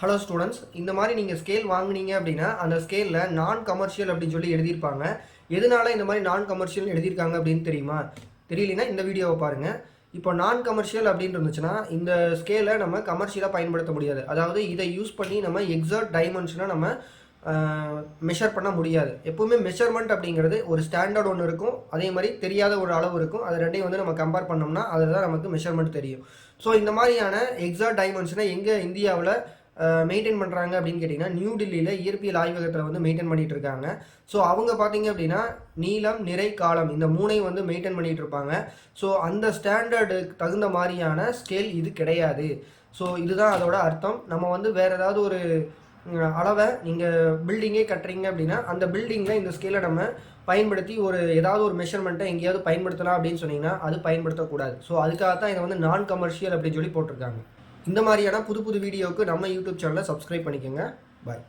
Hello students, இந்த மாதிரி நீங்கள் ஸ்கேல் வாங்குனீங்க அப்படின்னா அந்த ஸ்கேலில் நான் கமர்ஷியல் அப்படின்னு சொல்லி எழுதியிருப்பாங்க. எதனால இந்த மாதிரி நான் கமர்ஷியல் எழுதியிருக்காங்க அப்படின்னு தெரியுமா? தெரியலனா இந்த வீடியோவை பாருங்கள். இப்போ நான் கமர்ஷியல் அப்படின்னு இருந்துச்சுன்னா இந்த ஸ்கேலை நம்ம கமர்ஷியலாக பயன்படுத்த முடியாது. அதாவது இதை யூஸ் பண்ணி நம்ம எக்ஸாக்ட் டைமென்ஷனை நம்ம மெஷர் பண்ண முடியாது. எப்போவுமே மெஷர்மெண்ட் அப்படிங்கிறது ஒரு ஸ்டாண்டர்ட் ஒன்று இருக்கும், அதே மாதிரி தெரியாத ஒரு அளவு இருக்கும். அது ரெண்டையும் வந்து நம்ம கம்பேர் பண்ணோம்னா அதில் தான் நமக்கு மெஷர்மெண்ட் தெரியும். ஸோ இந்த மாதிரியான எக்ஸாக்ட் டைமென்ஷனை எங்கே இந்தியாவில் மெயின்டைன் பண்ணுறாங்க அப்படின்னு கேட்டிங்கன்னா, நியூ டெல்லியில் இயற்பியல் ஆய்வகத்தில் வந்து மெயின்டைன் பண்ணிகிட்டு இருக்காங்க. ஸோ அவங்க பார்த்தீங்க அப்படின்னா நீளம், நிறை, காலம் இந்த மூணையும் வந்து மெயின்டைன் பண்ணிகிட்டு இருப்பாங்க. ஸோ அந்த ஸ்டாண்டர்டுக்கு தகுந்த மாதிரியான ஸ்கேல் இது கிடையாது. ஸோ இதுதான் அதோட அர்த்தம். நம்ம வந்து வேறு ஏதாவது ஒரு அளவை நீங்கள் பில்டிங்கே கட்டுறீங்க அப்படின்னா அந்த பில்டிங்கில் இந்த ஸ்கேலை நம்ம பயன்படுத்தி ஏதாவது ஒரு மெஷர்மெண்ட்டை எங்கேயாவது பயன்படுத்தலாம் அப்படின்னு சொன்னீங்கன்னா அது பயன்படுத்தக்கூடாது. ஸோ அதுக்காக தான் இதை வந்து நான் கமர்ஷியல் அப்படின்னு சொல்லி போட்டிருக்காங்க. இந்த மாதிரியான புது புது வீடியோவுக்கு நம்ம யூடியூப் சேனலை சப்ஸ்கிரைப் பண்ணிக்கோங்க. பாய்.